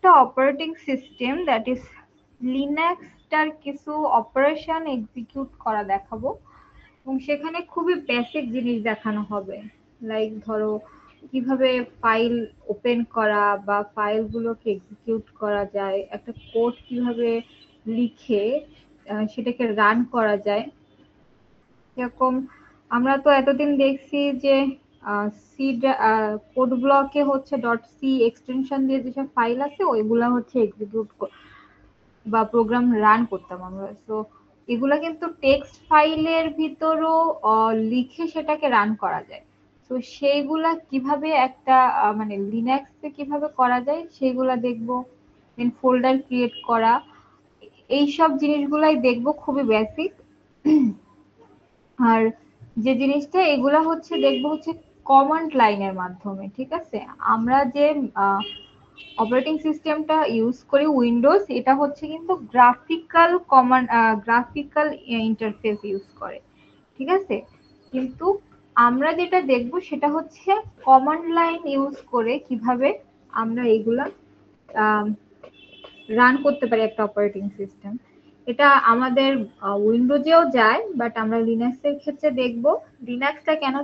একটা operating system that is লিনাক্সটার কিছু operation execute করা দেখাবো, এবং সেখানে খুবই বেসিক জিনিস দেখানো হবে। লাইক ধরো কিভাবে ফাইল ওপেন করা বা ফাইলগুলোকে এক্সিকিউট করা যায়, একটা কোড কিভাবে লিখে সেটাকে রান করা যায়। যেরকম আমরা তো এতদিন দেখছি যে সি কোড ব্লকে হচ্ছে ডট সি এক্সটেনশন দিয়ে যেসব ফাইল আছে ওইগুলা হচ্ছে এক্সিকিউট বা প্রোগ্রাম রান করতাম আমরা। তো এগুলা কিন্তু টেক্সট ফাইলের ভিতরও লিখে সেটাকে রান করা যায়। তো সেইগুলা কিভাবে একটা মানে লিনাক্সে কিভাবে করা যায় সেইগুলা দেখবো। দেন ফোল্ডার ক্রিয়েট করা, এইসব জিনিসগুলাই দেখবো, খুবই বেসিক। আর যে জিনিসটা এগুলা হচ্ছে দেখবো হচ্ছে কমান্ড লাইনের মাধ্যমে, ঠিক আছে? আমরা যে অপারেটিং সিস্টেমটা ইউজ করি উইন্ডোজ, এটা হচ্ছে কিন্তু graphical command graphical interface use করে, ঠিক আছে? কিন্তু আমরা যেটা দেখবো সেটা হচ্ছে কমান্ড লাইন ইউজ করে কিভাবে আমরা এগুলা রান করতে পারি একটা অপারেটিং সিস্টেম। এটা আমাদের উইন্ডোজেও যায়, বাট আমরা লিনাক্সের ক্ষেত্রে দেখব। লিনাক্সটা কেন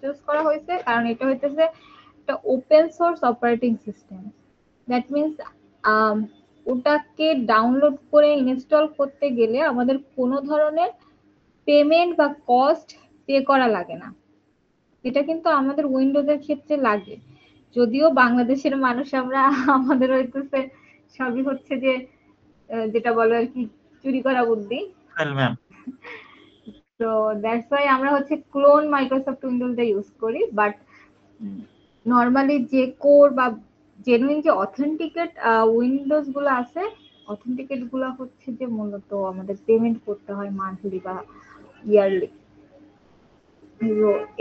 চুজ করা হয়েছে, কারণ এটা হইতেছে একটা open source operating system. That means ওটাকে ডাউনলোড করে ইনস্টল করতে গেলে আমাদের কোনো ধরনের পেমেন্ট বা কস্ট পে করা লাগে না। এটা কিন্তু আমাদের উইন্ডোজের ক্ষেত্রে লাগে। যদিও বাংলাদেশের মানুষ আমরা, আমাদের হইতেছে সবই হচ্ছে যে যেটা বলে আর কি চুরি করা বুদ্ধি। ম্যাম। তো দ্যাটস ওয়াই আমরা হচ্ছে ক্লোন মাইক্রোসফট উইন্ডোজটা ইউজ করি। বাট নর্মালি যে কোর বা জেনুইন যে অথেন্টিকেট উইন্ডোজ গুলো আছে, অথেন্টিকেট গুলো হচ্ছে যে মূলত আমাদের পেমেন্ট করতে হয় মান্থলি বা ইয়ারলি।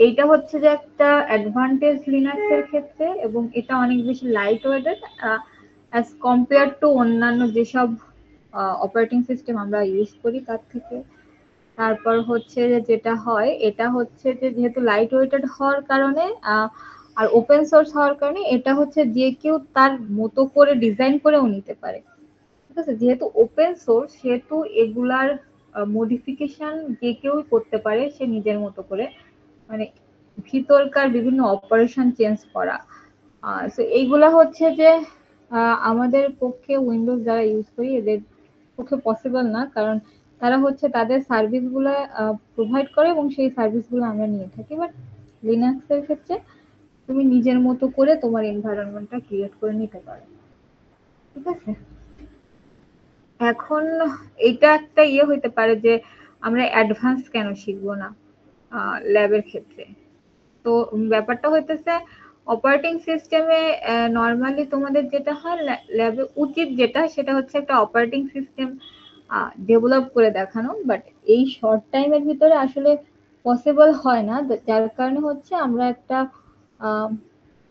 এইটা হচ্ছে যে একটা অ্যাডভান্টেজ লিনাক্স এর ক্ষেত্রে, এবং এটা অনেক বেশি light weighted as compare to অন্যান্য যেসব অপারেটিং সিস্টেম আমরা ইউজ করি তার থেকে। তারপর হচ্ছে যে যেটা হয় এটা হচ্ছে যে যেহেতু লাইট ওয়েটেড হওয়ার কারণে আর ওপেন সোর্স হওয়ার কারণে এটা হচ্ছে যে কেউ তার মতো করে ডিজাইন করেও নিতে পারে, ঠিক আছে? যেহেতু ওপেন সোর্স সেহেতু এগুলার মডিফিকেশন যে কেউ করতে পারে সে নিজের মতো করে, মানে ভিতরকার বিভিন্ন অপারেশন চেঞ্জ করা। তো এইগুলা হচ্ছে যে আমাদের পক্ষে উইন্ডোজ যারা ইউজ করি এদের পক্ষে পসিবল না, কারণ তারা হচ্ছে তাদের সার্ভিসগুলো প্রোভাইড করে এবং সেই সার্ভিসগুলো আমরা নিয়ে থাকি। বাট লিনাক্সের ক্ষেত্রে তুমি নিজের মতো করে তোমার এনভায়রনমেন্টটা ক্রিয়েট করে নিতে পারো, ঠিক আছে? এখন এটা একটা ইয়ে হইতে পারে যে আমরা অ্যাডভান্স কেন শিখবো না ল্যাবের ক্ষেত্রে। তো ব্যাপারটা হইতেছে অপারেটিং সিস্টেমে নর্মালি তোমাদের যেটা হয় ল্যাবে উচিত যেটা সেটা হচ্ছে একটা অপারেটিং সিস্টেম ডেভেলপ করে দেখানো। বাট এই শর্ট টাইমের ভিতরে আসলে পসিবল হয় না, যার কারণে হচ্ছে আমরা একটা আহ,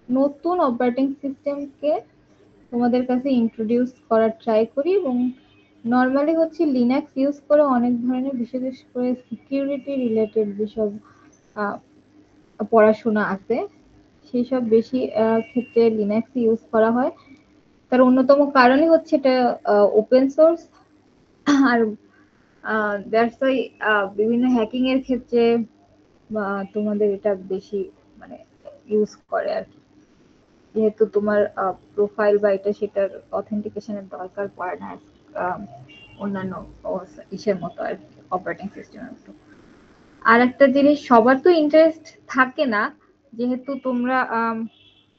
নতুন অপারেটিং সিস্টেমকে তোমাদের কাছে ইন্ট্রোডিউস করার ট্রাই করি। এবং নর্মালি হচ্ছে লিনাক্স ইউজ করে অনেক ধরনের, বিশেষ করে সিকিউরিটি রিলেটেড যেসব আহ, পড়াশোনা আছে সেই সব বেশি ক্ষেত্রে লিনাক্স ইউজ করা হয়। তার অন্যতম কারণই হচ্ছে এটা ওপেন সোর্স। আর দ্যাটস ওয়াই বিভিন্ন হ্যাকিং এর ক্ষেত্রে তোমাদের এটা বেশি মানে ইউজ করে আর কি, যেহেতু তোমার প্রোফাইল বা এটা সেটার অথেন্টিকেশনের দরকার পড়ে না অন্যান্য ইসের মতো আর কি, অপারেটিং সিস্টেমের মতো। আর একটা জিনিস সবার তো ইন্টারেস্ট থাকে না, যেহেতু তোমরা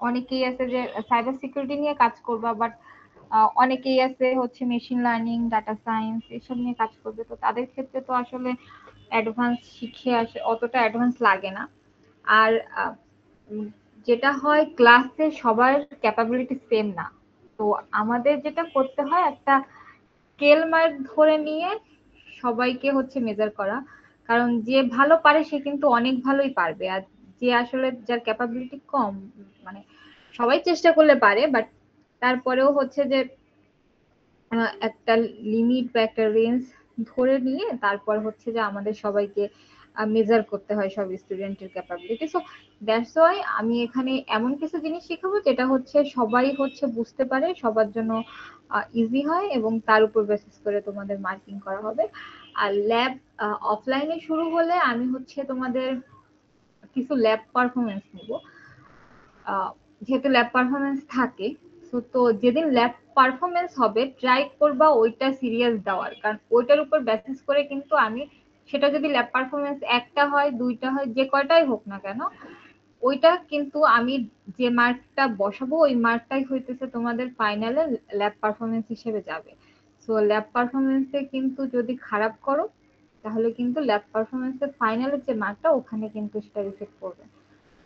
অনেকেই আছে যে সাইবার সিকিউরিটি নিয়ে কাজ করবা, বাট অনেকেই আছে হচ্ছে মেশিন লার্নিং, ডাটা সায়েন্স এসব নিয়ে কাজ করবে। তো তাদের ক্ষেত্রে তো আসলে অ্যাডভান্স শিখে আসে অতটা অ্যাডভান্স লাগে না। আর যেটা হয় ক্লাসে সবার ক্যাপাবিলিটি সেম না। তো আমাদের যেটা করতে হয় একটা স্কেল মার্ক ধরে নিয়ে সবাইকে হচ্ছে মেজার করা। কারণ যে ভালো পারে সে কিন্তু অনেক ভালোই পারবে, আর যে আসলে যার ক্যাপাবিলিটি কম, মানে সবাই চেষ্টা করলে পারে, বাট তারপরেও হচ্ছে যে একটা লিমিট বা একটা রেঞ্জ ধরে নিয়ে তারপর হচ্ছে যে আমাদের সবাইকে মেজার করতে হয় সব স্টুডেন্টের ক্যাপাবিলিটি। সো দ্যাটস ওয়াই আমি এখানে এমন কিছু জিনিস শেখাবো যেটা হচ্ছে সবাই হচ্ছে বুঝতে পারে, সবার জন্য ইজি হয়, এবং তার উপর বেসিস করে তোমাদের মার্কিং করা হবে। আর ল্যাব অফলাইনে শুরু হলে আমি হচ্ছে তোমাদের কিছু ল্যাব পারফরমেন্স নিব, যেহেতু ল্যাব পারফরমেন্স থাকে। তো যেদিন ল্যাব পারফরমেন্স হবে ট্রাই করবা ওইটা সিরিয়াস দেওয়ার, কারণ ওইটার উপর বেসিস করে কিন্তু আমি সেটা যদি ল্যাব পারফরমেন্স একটা হয়, দুইটা হয়, যে কয়টাই হোক না কেন, ওইটা কিন্তু আমি যে মার্কটা বসাবো ওই মার্কটাই হইতেছে তোমাদের ফাইনালে ল্যাব পারফরমেন্স হিসেবে যাবে। সো ল্যাব পারফরমেন্সে কিন্তু যদি খারাপ করো তাহলে কিন্তু ল্যাব পারফরমেন্সের ফাইনালের যে মার্কটা ওখানে কিন্তু সেটা রিফ্লেক্ট করবে।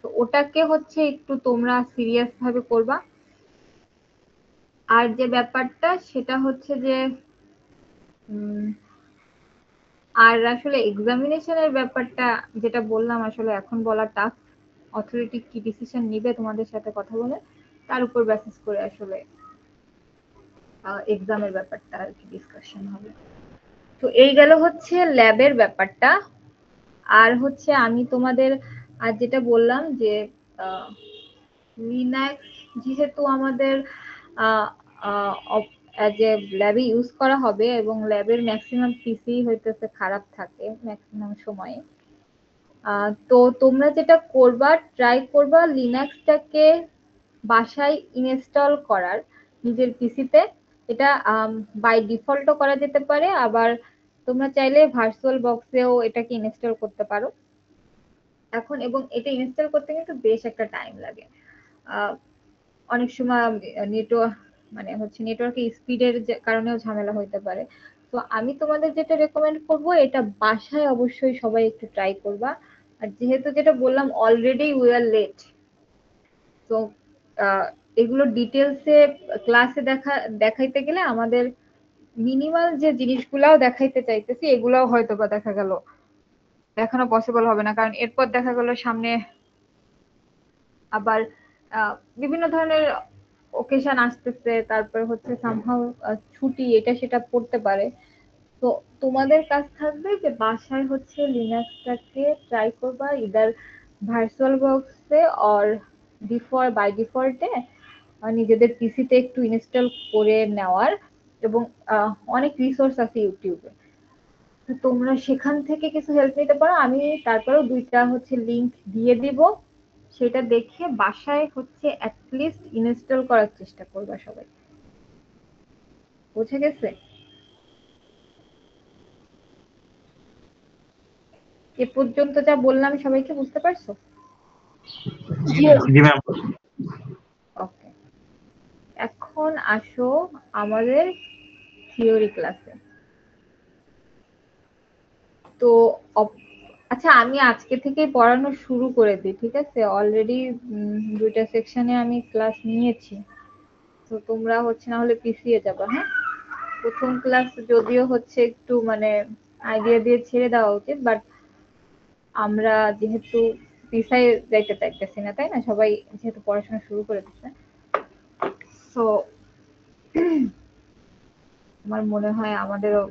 তো ওটাকে হচ্ছে একটু তোমরা সিরিয়াস ভাবে করবা। আর যে ব্যাপারটা সেটা হচ্ছে যে আর আসলে এক্সামিনেশনের ব্যাপারটা যেটা বললাম, আসলে এখন বলা টাফ। অথরিটি কি ডিসিশন নিবে তোমাদের সাথে কথা বলে তার উপর বেসিস করে আসলে এক্সামের ব্যাপারটা আর কি ডিসকাশন হবে। তো এই গেল হচ্ছে ল্যাবের ব্যাপারটা। আর হচ্ছে আমি তোমাদের আর যেটা বললাম যে লিনাক্স যেহেতু আমাদের যে ল্যাবে ইউজ করা হবে এবং ল্যাবের ম্যাক্সিমাম পিসি হইতেছে খারাপ থাকে ম্যাক্সিমাম সময়ে, তো তোমরা যেটা করবা ট্রাই করবা লিনাক্সটাকে বাসায় ইনস্টল করার নিজের পিসিতে। এটা বাই ডিফল্টও করা যেতে পারে, আবার তোমরা চাইলে ভার্চুয়াল বক্সেও এটাকে ইনস্টল করতে পারো এখন। এবং এটা ইনস্টল করতে কিন্তু বেশ একটা টাইম লাগে, অনেক সময় নেটওয়ার্ক মানে হচ্ছে নেটওয়ার্কের স্পিডের কারণেও ঝামেলা হইতে পারে। তো আমি তোমাদের যেটা রেকমেন্ড করব এটা বাসায় অবশ্যই সবাই একটু ট্রাই করবা। আর যেহেতু যেটা বললাম অলরেডি উই আর লেট, তো এগুলো ডিটেলসে ক্লাসে দেখাইতে গেলে আমাদের মিনিমাল যে জিনিসগুলাও দেখাইতে চাইতেছি এগুলাও হয়তো বা দেখা গেল দেখানো পসিবল হবে না, কারণ এরপর দেখা গেল সামনে আবার বিভিন্ন ধরনের ওকেশন আসতেছে, তারপরে হচ্ছে সামহাউ ছুটি এটা সেটা পড়তে পারে। তো তোমাদের কাজ থাকবে যে বাসায় হচ্ছে লিনাক্সটাকে ট্রাই করবা ইদার ভার্চুয়াল বক্সে অর বাই ডিফল্টে নিজেদের পিসিতে একটু ইনস্টল করে নেওয়ার। এবং অনেক রিসোর্স আছে ইউটিউবে, তোমরা সেখান থেকে কিছু হেল্প নিতে পারো। আমি তারপরেও দুইটা হচ্ছে লিংক দিয়ে দিব, সেটা দেখে বাসায় হচ্ছে অ্যাটলিস্ট ইনস্টল করার চেষ্টা করবা সবাই। বুঝে গেছে? এ পর্যন্ত যা বললাম সবাইকে বুঝতে পারছো? জি ম্যাম। ওকে, এখন আসো আমাদের থিওরি ক্লাসে। তো আচ্ছা আমি আজকে থেকেই পড়ানো শুরু করে দিই, ঠিক আছে? অলরেডি দুইটা সেকশনে আমি ক্লাস নিয়েছি, তো তোমরা হচ্ছে না হলে পিছিয়ে যাবা। হ্যাঁ, প্রথম ক্লাস যদিও হচ্ছে একটু মানে আইডিয়া দিয়ে ছেড়ে দেওয়া উচিত, বাট আমরা যেহেতু পিছাই যাইতে চাইতেছি না, তাই না? সবাই যেহেতু পড়াশোনা শুরু করে দিচ্ছে, তো আমার মনে হয় আমাদেরও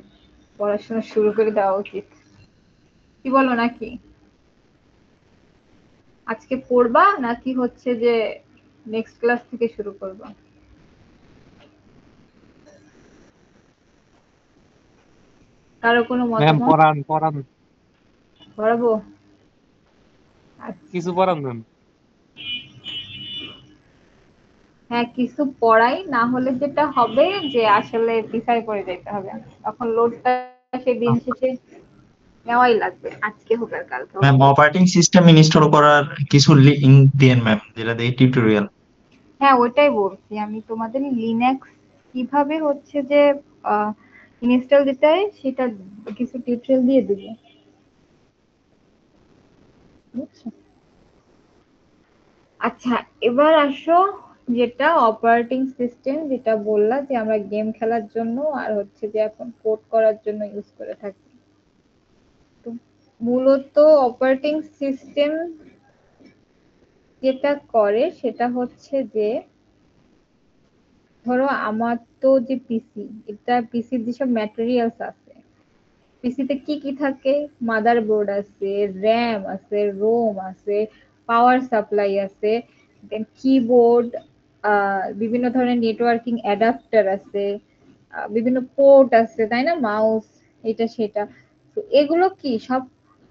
পড়াশোনা শুরু করে দেওয়া উচিত। কি বলো, নাকি আজকে পড়বা নাকি হচ্ছে যে নেক্সট ক্লাস থেকে শুরু করবা? কারো কোনো ম্যাম মতামত? পড়ান পড়ান, পড়াবো? আচ্ছা, কিছু পড়ান ম্যাম। হ্যাঁ কিছু পড়াই, না হলে যেটা হবে যে আসলে পিছায় পড়ে যেতে হবে, তখন লোডটা সেই দিন শেষে নেওয়াই লাগবে, আজকে হোক আর কালকে হোক। ম্যাম অপারেটিং সিস্টেম ইনস্টল করার কিছু লিংক দেন ম্যাম, যেটা দিয়ে টিউটোরিয়াল। হ্যাঁ ওটাই বলছি, আমি তোমাদের লিনাক্স কিভাবে হচ্ছে যে ইনস্টল দিতে হয় সেটা কিছু টিউটোরিয়াল দিয়ে দেবো, বুঝছো? আচ্ছা, এবার আসো যেটা অপারেটিং সিস্টেম, যেটা বললা যে আমরা গেম খেলার জন্য আর হচ্ছে যে এখন কোড করার জন্য ইউজ করে থাকি। তো মূলত অপারেটিং সিস্টেম যেটা করে সেটা হচ্ছে যে ধরো আমার তো যে পিসি, এটা পিসির যেসব ম্যাটেরিয়ালস আছে পিসিতে কি কি থাকে, মাদারবোর্ড আছে, র্যাম আছে, রোম আছে, পাওয়ার সাপ্লাই আছে, দেন কিবোর্ড, বিভিন্ন ধরনের নেটওয়ার্কিং অ্যাডাপ্টার আছে, বিভিন্ন পোর্ট আছে, তাই না, মাউস, এটা সেটা। তো এগুলো কি সব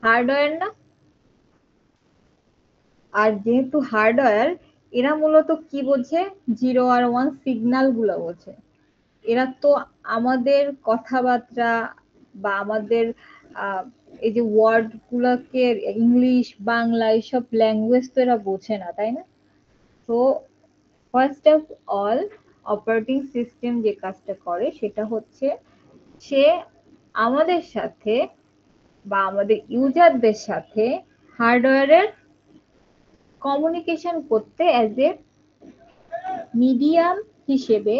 হার্ডওয়্যার না? আর যেহেতু হার্ডওয়্যার, এরা মূলত কি বোঝে, 0 আর 1 সিগন্যাল গুলো বোঝে। এরা তো আমাদের কথাবার্তা বা আমাদের এই যে ওয়ার্ড গুলাকে ইংলিশ বাংলা এইসব ল্যাঙ্গুয়েজ তো এরা বোঝে না, তাই না? তো first of all operating system যে কাজটা করে সেটা হচ্ছে সে আমাদের সাথে বা আমাদের ইউজারদের সাথে হার্ডওয়্যারের কমিউনিকেশন করতে অ্যাজ এ মিডিয়াম হিসেবে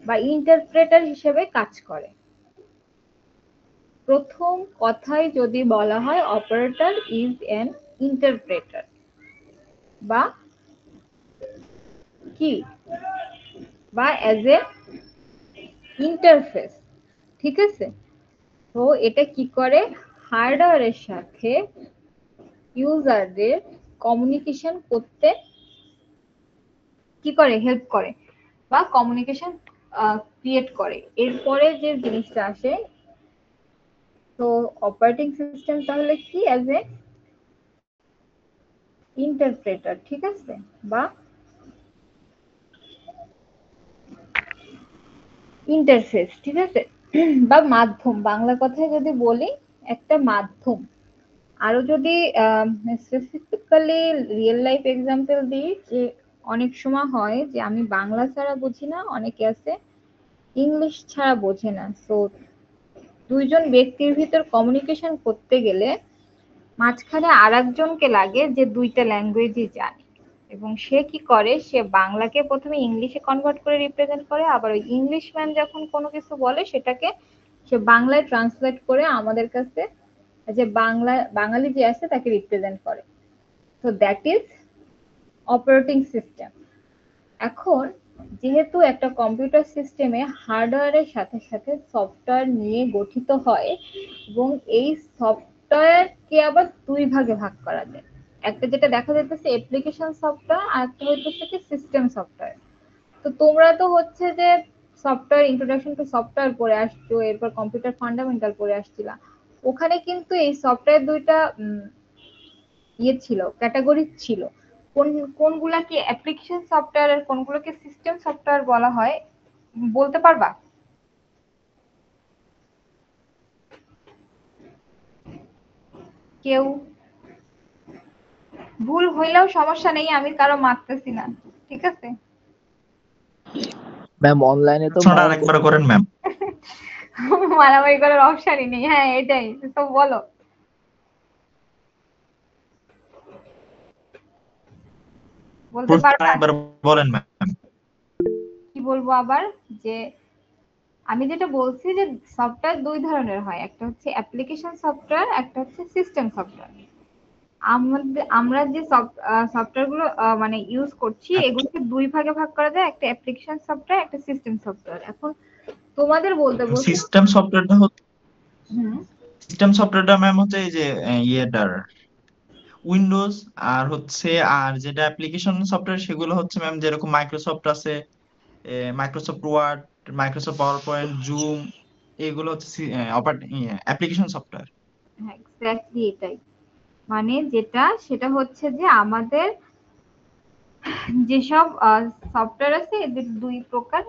বা ইন্টারপ্রেটার হিসেবে কাজ করে। প্রথম কথায় যদি বলা হয় অপারেটর ইজ অ্যান ইন্টারপ্রেটার বা কি বা অ্যাজ এ ইন্টারফেস, ঠিক আছে? তো এটা কি করে, হার্ডওয়্যারের সাথে ইউজারদের কমিউনিকেশন করতে কি করে, হেল্প করে বা কমিউনিকেশন ক্রিয়েট করে। এরপরে যে জিনিসটা আসে, তো অপারেটিং সিস্টেম তাহলে কি, অ্যাজ এ ইন্টারপ্রেটার, ঠিক আছে, বা ইন্টারফেস, ঠিক আছে, বা মাধ্যম, বাংলা কথায় যদি বলি একটা মাধ্যম। আরো যদি স্পেসিফিক্যালি রিয়েল লাইফ এক্সাম্পল দিই, যে অনেক সময় হয় যে আমি বাংলা ছাড়া বুঝি না, অনেকে আছে ইংলিশ ছাড়া বোঝে না। তো দুইজন ব্যক্তির ভিতর কমিউনিকেশন করতে গেলে মাঝখানে আরেকজনকে লাগে যে দুইটা ল্যাঙ্গুয়েজই জানে, এবং সে কি করে, সে বাংলাকে প্রথমে ইংলিশে কনভার্ট করে রিপ্রেজেন্ট করে, আবার ওই ইংলিশ ম্যান যখন কোনো কিছু বলে সেটাকে সে বাংলায় ট্রান্সলেট করে আমাদের কাছে যে বাঙালি যে আছে তাকে রিপ্রেজেন্ট করে। তো দ্যাট ইজ অপারেটিং সিস্টেম। এখন যেহেতু একটা কম্পিউটার সিস্টেমে হার্ডওয়্যারের সাথে সাথে সফটওয়্যার নিয়ে গঠিত হয়, এবং এই সফটওয়্যারকে আবার দুই ভাগে ভাগ করা যায়। একটা যেটা দেখা যাচ্ছে অ্যাপ্লিকেশন সফটওয়্যার, আর একটা হচ্ছে কি সিস্টেম সফটওয়্যার। তো তোমরা তো হচ্ছে যে সফটওয়্যার ইন্ট্রোডাকশন টু সফটওয়্যার পড়ে আসছো, এরপর কম্পিউটার ফান্ডামেন্টাল পড়ে আসছিলা। ওখানে কিন্তু এই সফটওয়্যার দুইটা ইয়ে ছিল, ক্যাটাগরি ছিল। কোন কোনগুলাকে অ্যাপ্লিকেশন সফটওয়্যার আর কোনগুলোকে সিস্টেম সফটওয়্যার বলা হয়, বলতে পারবা? কেউ? ভুল হইলেও সমস্যা নেই, আমি কারো মারতেছি না, ঠিক আছে? ম্যাম অনলাইনে তো প্রশ্নটা আরেকবার করেন ম্যাম। মারামারি করার অপশনই নেই, হ্যাঁ এটাই তো, বলো। বলতে প্রশ্নটা পারবা? আরেকবার বলেন ম্যাম। কি বলবো আবার, যে আমি যেটা বলছি যে সফটওয়্যার দুই ধরনের হয়, একটা হচ্ছে অ্যাপ্লিকেশন সফটওয়্যার, একটা হচ্ছে সিস্টেম সফটওয়্যার। আমরা যে সফটওয়্যার গুলো মানে ইউজ করছি, এগুলোকে দুই ভাগে ভাগ করা যায়, একটা অ্যাপ্লিকেশন সফটওয়্যার, একটা সিস্টেম সফটওয়্যার। এখন তোমাদের বলতে বলছি। সিস্টেম সফটওয়্যারটা হচ্ছে, হুম, সিস্টেম সফটওয়্যারটা ম্যাম হচ্ছে এই যে ইয়েটার উইন্ডোজ, আর হচ্ছে আর যেটা অ্যাপ্লিকেশন সফটওয়্যার সেগুলো হচ্ছে ম্যাম যেরকম মাইক্রোসফট আছে, Microsoft Word, Microsoft PowerPoint, Zoom, এগুলো হচ্ছে অ্যাপ্লিকেশন সফটওয়্যার। হ্যাঁ এক্স্যাক্টলি এটাই। মানে যেটা সেটা হচ্ছে যে আমাদের যেসব সফটওয়্যার আছে এদের দুই প্রকার।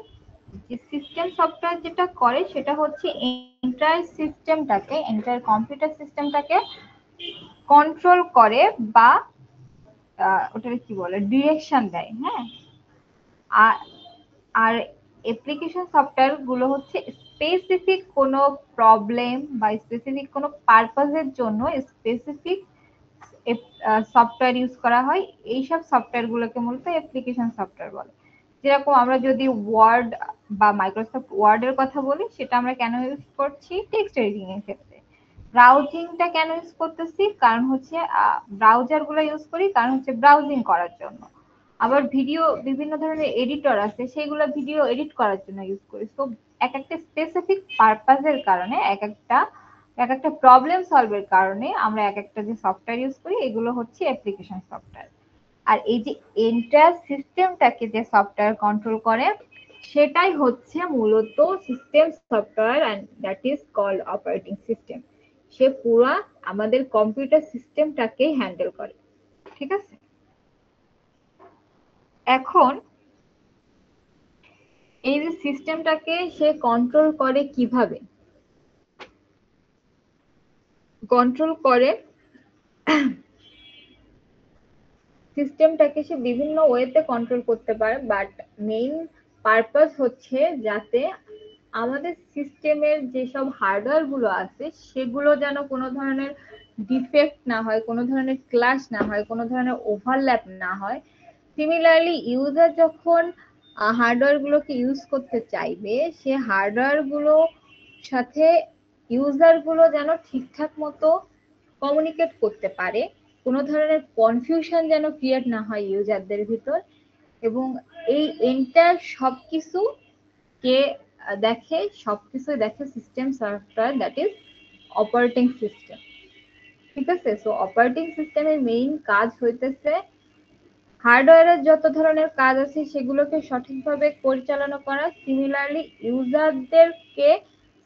যে সিস্টেম সফটওয়্যার যেটা করে সেটা হচ্ছে এন্টায়ার সিস্টেমটাকে, এন্টায়ার কম্পিউটার সিস্টেমটাকে কন্ট্রোল করে বা ওটাকে কি বলে, ডিরেকশন দেয়, হ্যাঁ। আর আর অ্যাপ্লিকেশন সফটওয়্যার গুলো হচ্ছে স্পেসিফিক কোনো প্রবলেম বা স্পেসিফিক কোনো পারপাজের জন্য স্পেসিফিক সফটওয়্যার ইউজ করা হয়। এইসব সফটওয়্যার গুলোকে মূলত অ্যাপ্লিকেশন সফটওয়্যার বলে। যেরকম আমরা যদি ওয়ার্ড বা মাইক্রোসফট ওয়ার্ড এর কথা বলি, সেটা আমরা কেন ইউজ করছি, টেক্সট এডিটিং এর ক্ষেত্রে। ব্রাউজিংটা কেন ইউজ করতেছি, কারণ হচ্ছে ব্রাউজার গুলো ইউজ করি কারণ হচ্ছে ব্রাউজিং করার জন্য। আবার ভিডিও, বিভিন্ন ধরনের এডিটর আছে, সেগুলো ভিডিও এডিট করার জন্য ইউজ করি। তো এক একটা স্পেসিফিক পারপাজের কারণে এক একটা এক একটা প্রবলেম সলভের কারণে আমরা এক একটা যে সফটওয়্যার ইউজ করি এগুলো হচ্ছে অ্যাপ্লিকেশন সফটওয়্যার। আর এই যে এন্টায়ার সিস্টেমটাকে যে সফটওয়্যার কন্ট্রোল করে সেটাই হচ্ছে মূলত system software, and that is called operating system. সে পুরা আমাদের কম্পিউটার সিস্টেমটাকেই হ্যান্ডেল করে। ঠিক আছে, এখন এই যে সিস্টেমটাকে সে কন্ট্রোল করে কিভাবে? কন্ট্রোল করে সিস্টেমটাকে সে বিভিন্ন ওয়েতে কন্ট্রোল করতে পারে, বাট মেইন পারপাস হচ্ছে যাতে আমাদের সিস্টেমের যেসব হার্ডওয়্যার গুলো আছে সেগুলো যেন কোনো ধরনের ডিফেক্ট না হয়, কোনো ধরনের ক্লাশ না হয়, কোনো ধরনের ওভারল্যাপ না হয়। সিমিলারলি ইউজার যখন হার্ডওয়্যার গুলোকে ইউজ করতে চাইবে, সে হার্ডওয়্যার গুলো সাথে ইউজার গুলো যেন ঠিকঠাক মতো কমিউনিকেট করতে পারে, কোনো ধরনের কনফিউশন যেন ক্রিয়েট না হয় ইউজারদের ভিতর। এবং এই এন্টার সবকিছু কে দেখে, সবকিছু দেখে system software, that is operating system. ঠিক আছে, সো অপারেটিং সিস্টেমের মেইন কাজ হইতেছে হার্ডওয়্যারের যত ধরনের কাজ আছে সেগুলোকে সঠিকভাবে পরিচালনা করা, সিমিলারলি ইউজারদেরকে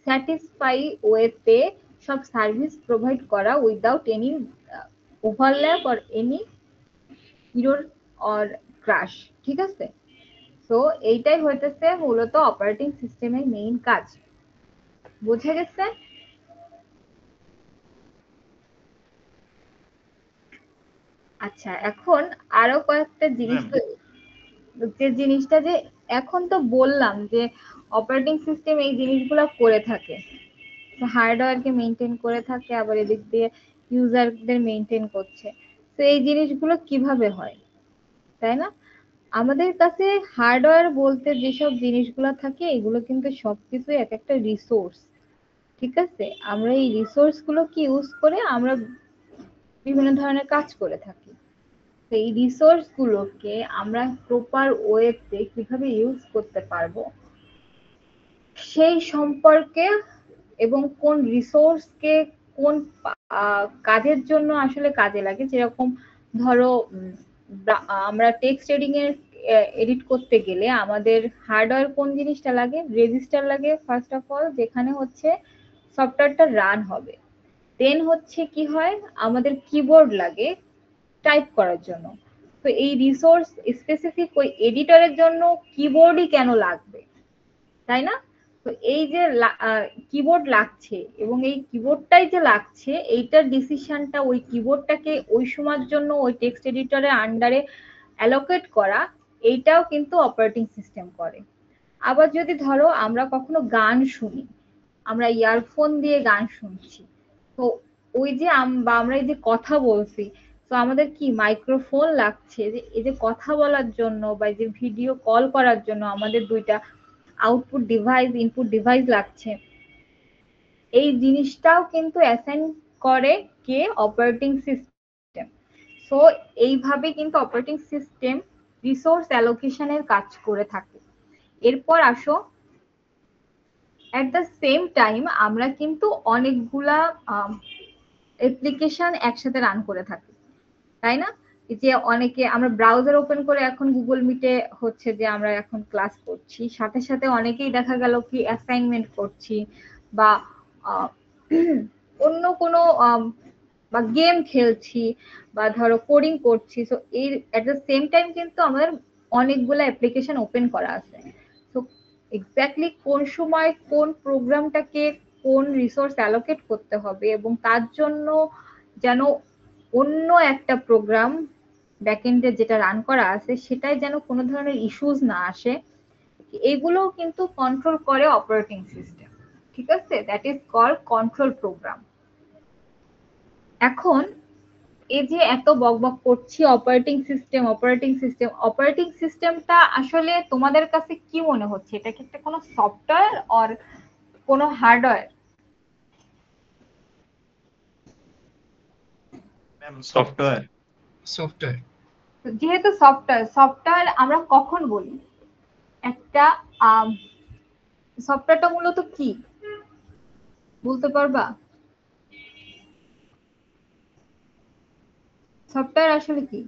স্যাটিসফাই ওয়েতে সব সার্ভিস প্রোভাইড করা without any overlap or any error or crash. ঠিক আছে, তো এইটাই হইতেছে মূলত অপারেটিং সিস্টেমের মেইন কাজ। বুঝে গেছে? আচ্ছা, এখন আরো কয়েকটা জিনিস ম্যাম। যে জিনিসটা যে এখন তো বললাম যে অপারেটিং সিস্টেম এই জিনিসগুলো করে থাকে, হার্ডওয়্যারকে মেনটেন করে থাকে, আবার এদিক দিয়ে ইউজারদের মেনটেন করছে। তো এই জিনিসগুলো কিভাবে হয়, তাই না? আমাদের কাছে হার্ডওয়্যার বলতে যেসব জিনিসগুলো থাকে এগুলো কিন্তু সবকিছু এক একটা রিসোর্স। ঠিক আছে, আমরা এই রিসোর্স গুলোকে ইউজ করে আমরা বিভিন্ন ধরনের কাজ করে থাকি। তো এই রিসোর্স গুলোকে আমরা প্রপার ওয়েতে কিভাবে ইউজ করতে পারবো সেই সম্পর্কে, এবং কোন রিসোর্সকে কোন কাজের জন্য আসলে কাজে লাগে, যেরকম ধরো আমরা টেক্সট এডিটিং এর এডিট করতে গেলে আমাদের হার্ডওয়্যার কোন জিনিসটা লাগে? রেজিস্টার লাগে ফার্স্ট অফ অল, যেখানে হচ্ছে সফটওয়্যারটা রান হবে। দেন হচ্ছে কি হয়, আমাদের কিবোর্ড লাগে টাইপ করার জন্য। তো এই রিসোর্স স্পেসিফিক ওই এডিটরের জন্য কিবোর্ডই কেন লাগবে, তাই না? তো এই যে কিবোর্ড লাগছে এবং এই কিবোর্ডটাই যে লাগছে এইটার ডিসিশনটা ওই কিবোর্ডটাকে ওই সময়ের জন্য ওই টেক্সট এডিটরের আন্ডারে অ্যালোকেট করা, এইটাও কিন্তু অপারেটিং সিস্টেম করে। আবার যদি ধরো আমরা কখনো গান শুনি, আমরা ইয়ারফোন দিয়ে গান শুনছি, তো ওই যে বা আমরা এই যে কথা বলছি, তো আমাদের কি মাইক্রোফোন লাগছে, যে এই যে কথা বলার জন্য বা এই যে ভিডিও কল করার জন্য আমাদের দুইটা আউটপুট ডিভাইস ইনপুট ডিভাইস লাগছে। এই জিনিসটাও কিন্তু অ্যাসাইন করে কে? Operating system. সো এইভাবে কিন্তু অপারেটিং সিস্টেম রিসোর্স অ্যালোকেশনের কাজ করে থাকে। এরপর আসো, এট দ্য সেম টাইম আমরা কিন্তু অনেকগুলা অ্যাপ্লিকেশন একসাথে রান করে থাকি, তাই না? এই যে অনেকে আমরা ব্রাউজার ওপেন করে এখন গুগল মিটে হচ্ছে যে আমরা এখন ক্লাস করছি, সাথে সাথে অনেকেই দেখা গেল কি অ্যাসাইনমেন্ট করছি বা আহ, অন্য কোনো বা গেম খেলছি বা ধরো কোডিং করছি। তো এই এট দ্য সেম টাইম কিন্তু আমাদের অনেকগুলো অ্যাপ্লিকেশন ওপেন করা আছে। তো এক্স্যাক্টলি কোন সময় কোন প্রোগ্রামটাকে কোন রিসোর্স অ্যালোকেট করতে হবে এবং তার জন্য যেন অন্য একটা প্রোগ্রাম ব্যাকএন্ডে যেটা রান করা আছে সেটাই যেন কোনো ধরনের ইস্যুস না আসে, এগুলো কিন্তু কন্ট্রোল করে অপারেটিং সিস্টেম। ঠিক আছে, that is called control program. এখন এই যে এত বকবক করছি operating system operating system, operating সিস্টেমটা আসলে তোমাদের কাছে কি মনে হচ্ছে? এটা কি একটা কোনো সফটওয়্যার অর কোনো হার্ডওয়্যার? Ma'am, software. সফটওয়্যার। যেহেতু সফটওয়্যার, সফটওয়্যার আমরা কখন বলি? একটা সফটওয়্যারটা মূলত কি বলতে পারবা? সফটওয়্যার আসলে কি?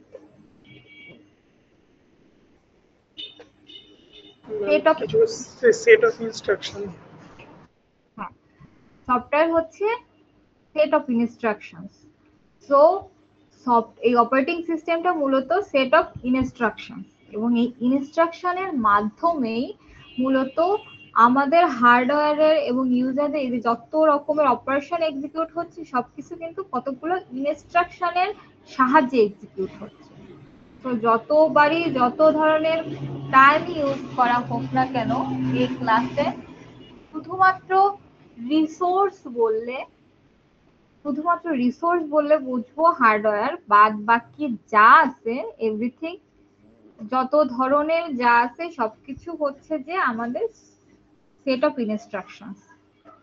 Set of set of instruction. হ্যাঁ, সফটওয়্যার হচ্ছে সেট অফ ইনস্ট্রাকশনস। সো এই অপারেটিং সিস্টেমটা মূলত সেট অফ ইনস্ট্রাকশন, এবং এই ইনস্ট্রাকশনের মাধ্যমেই মূলত আমাদের হার্ডওয়্যারের এবং ইউজারদের এই যে যত রকমের অপারেশন এক্সিকিউট হচ্ছে সবকিছু কিন্তু কতগুলো ইনস্ট্রাকশনের সাহায্যে এক্সিকিউট হচ্ছে। তো যতবারই যত ধরনের টার্ম ইউজ করা হোক না কেন এই ক্লাসে, শুধুমাত্র রিসোর্স বললে বুঝবো হার্ডওয়্যার, বাদ বাকি যা আছে এভরিথিং, যত ধরনের যা আছে সবকিছু হচ্ছে যে আমাদের সেট অফ ইনস্ট্রাকশন,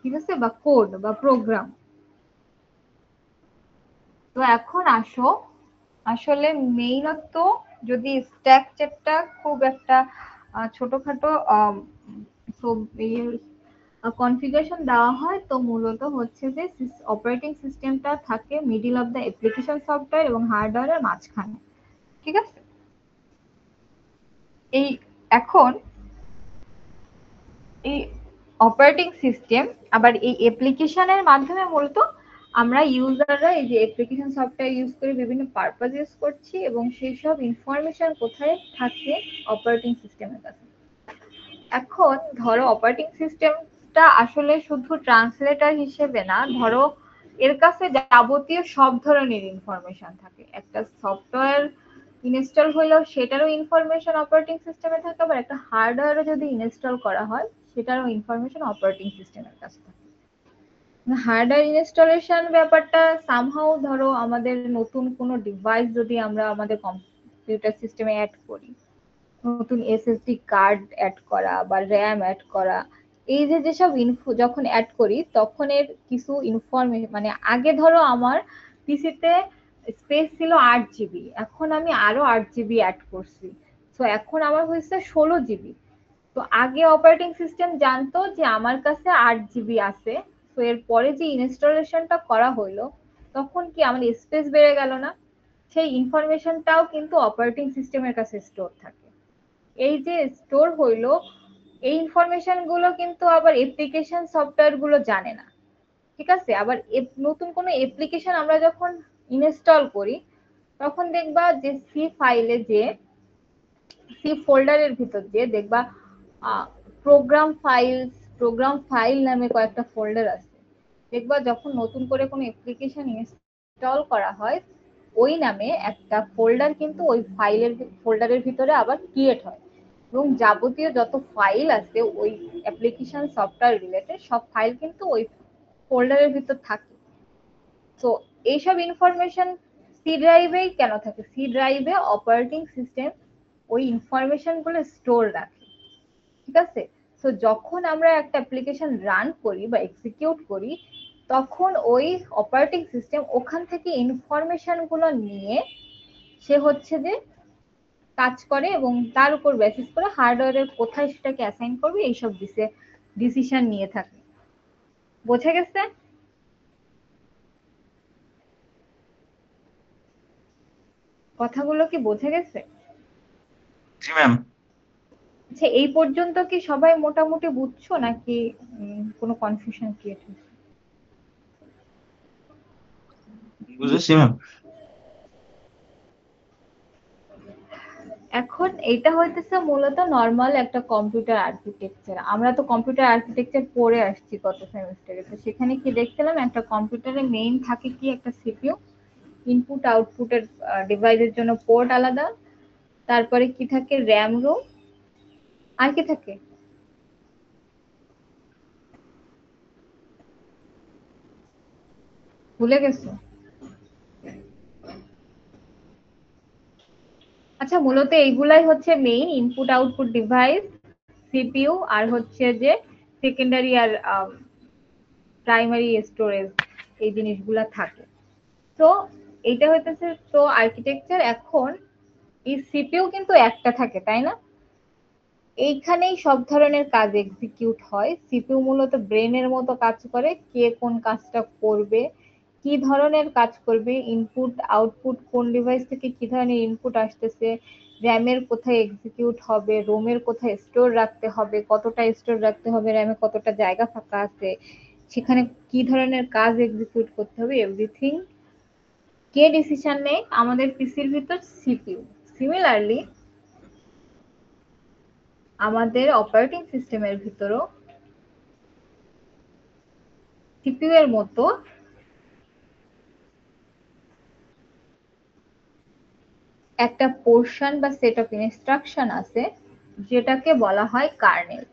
ঠিক আছে, বা কোড বা প্রোগ্রাম। তো এখন আসো, আসলে মেইনত যদি স্ট্রাকচারটা খুব একটা ছোটখাটো কনফিগারেশন দেওয়া হয়, তো মূলত হচ্ছে যে অপারেটিং সিস্টেমটা থাকে middle of the application software এবং হার্ডওয়্যারের মাঝখানে, ঠিক আছে। এই এখন এই অপারেটিং সিস্টেম আবার এই অ্যাপ্লিকেশনের মাধ্যমে মূলত আমরা ইউজাররা এই যে অ্যাপ্লিকেশন সফটওয়্যার ইউজ করে বিভিন্ন পারপাস ইউজ করছি, এবং সেই সব ইনফরমেশন কোথায় থাকে? অপারেটিং সিস্টেমের কাছে। এখন ধরো অপারেটিং সিস্টেমটা আসলে শুধু ট্রান্সলেটর হিসেবে না, ধরো এর কাছে যাবতীয় সব ধরনের ইনফরমেশন থাকে। একটা সফটওয়্যার ইনস্টল হইলেও সেটারও ইনফরমেশন অপারেটিং সিস্টেমে থাকে, আবার একটা হার্ডওয়্যারও যদি ইনস্টল করা হয় সেটারও ইনফরমেশন অপারেটিং সিস্টেমের কাছে থাকে। হার্ডওয়্যার ইনস্টলেশন ব্যাপারটা সামহাউ ধরো আমাদের নতুন কোনো ডিভাইস যদি আমরা আমাদের কম্পিউটার সিস্টেমে অ্যাড করি, নতুন এসএসডি কার্ড অ্যাড করা বা র্যাম অ্যাড করা, এই যে যেসব ইনফো যখন অ্যাড করি তখন এর কিছু ইনফরমেশন, মানে আগে ধরো আমার পিসিতে স্পেস ছিল 8 জিবি, এখন আমি আরো 8 জিবি অ্যাড করছি, তো এখন আমার হয়েছে 16 জিবি। তো আগে অপারেটিং সিস্টেম জানতো যে আমার কাছে 8 জিবি আছে, তো এর পরে যে ইনস্টলেশনটা করা হইলো তখন কি আমার স্পেস বেড়ে গেল না? সেই ইনফরমেশনটাও কিন্তু অপারেটিং সিস্টেমের কাছে স্টোর থাকে। এই যে স্টোর হইলো, এই ইনফরমেশন গুলো কিন্তু আবার অ্যাপ্লিকেশন সফটওয়্যার গুলো জানে না, ঠিক আছে। আবার নতুন কোনো অ্যাপ্লিকেশন আমরা যখন ইনস্টল করি তখন দেখবা যে সি ফাইলে, যে সি ফোল্ডারের ভিতর যে দেখবা প্রোগ্রাম ফাইল নামে কয়েকটা ফোল্ডার আছে। দেখবা যখন নতুন করে কোনো অ্যাপ্লিকেশন ইনস্টল করা হয় ওই নামে একটা ফোল্ডার কিন্তু ওই ফোল্ডারের ভিতরে আবার ক্রিয়েট হয়, এবং যাবতীয় যত ফাইল আছে ওই অ্যাপ্লিকেশন সফটওয়্যার রিলেটেড সব ফাইল কিন্তু ওই ফোল্ডারের ভিতর থাকে। তো এইসব ইনফরমেশন সি ড্রাইভেই কেন থাকে? সি ড্রাইভে অপারেটিং সিস্টেম ওই ইনফরমেশন গুলো স্টোর রাখে, ঠিক আছে। তো যখন আমরা একটা অ্যাপ্লিকেশন রান করি বা এক্সিকিউট করি তখন ওই অপারেটিং সিস্টেম ওখান থেকে ইনফরমেশন গুলো নিয়ে সে হচ্ছে যে কাজ করে, এবং তার উপর বেসিস করে হার্ডওয়্যারের কোথায় সেটাকে অ্যাসাইন করবে এইসব ডিসিশন নিয়ে থাকে। বোঝা গেছে? কথাগুলো কি বোঝা গেছে? জি ম্যাম। আচ্ছা, এই পর্যন্ত কি সবাই মোটামুটি বুঝছো নাকি কোনো কনফিউশন ক্রিয়েট হচ্ছে? বুঝেছি ম্যাম। এখন এটা হইতেছে মূলত নর্মাল একটা কম্পিউটার আর্কিটেকচার। আমরা তো কম্পিউটার আর্কিটেকচার পড়ে আসছি গত সেমিস্টারে, তো সেখানে কি দেখছিলাম একটা কম্পিউটারে মেইন থাকে কি একটা সিপিইউ, ইনপুট আউটপুটের ডিভাইসের জন্য পোর্ট আলাদা, তারপরে কি থাকে র্যাম রোম, আর কি থাকে? ভুলে গেছো? আচ্ছা, মূলত এইগুলাই হচ্ছে main input output device, CPU, আর হচ্ছে যে সেকেন্ডারি আর প্রাইমারি স্টোরেজ, এই জিনিসগুলা থাকে। তো এইটা হইতেছে তো আর্কিটেকচার। এখন এই সিপিইউ কিন্তু একটা থাকে, তাই না? এইখানেই সব ধরনের কাজ এক্সিকিউট হয়। সিপিইউ মূলত ব্রেনের মতো কাজ করে, কে কোন কাজটা করবে, কি ধরনের কাজ করবে, ইনপুট আউটপুট কোন ডিভাইস থেকে কি ধরনের ইনপুট আসতেছে, র্যামের কোথায় এক্সিকিউট হবে, রোমের কোথায় স্টোর রাখতে হবে, কতটা স্টোর রাখতে হবে, র্যামে কতটা জায়গা ফাঁকা আছে, সেখানে কি ধরনের কাজ এক্সিকিউট করতে হবে, এভরিথিং কে ডিসিশন নেয়? আমাদের পিসির ভিতর সিপিইউ। সিমিলারলি আমাদের অপারেটিং সিস্টেমের ভিতরও সিপিইউ এর মতো একটা পোর্শন বা সেট অফ ইনস্ট্রাকশন আছে যেটাকে বলা হয় কার্নেল।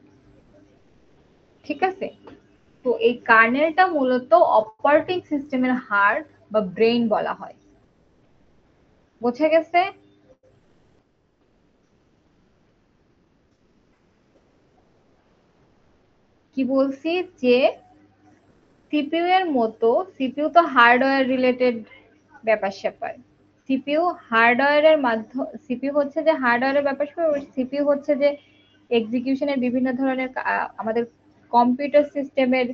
ঠিক আছে? তো এই কার্নেলটা মূলত অপারেটিং সিস্টেমের হার্ট বা ব্রেইন বলা হয়। বোঝা গেছে? কি বলছি যে সিপিইউ এর মতো, সিপিইউ তো হার্ডওয়্যার রিলেটেড ব্যাপার স্যাপার। সিপিইউ হার্ডওয়্যারের মাধ্যমে, সিপিইউ হচ্ছে যে হার্ডওয়্যারের ব্যাপার স্যাপার, সিপিইউ হচ্ছে যে এক্সিকিউশনের বিভিন্ন ধরনের আমাদের কম্পিউটার সিস্টেমের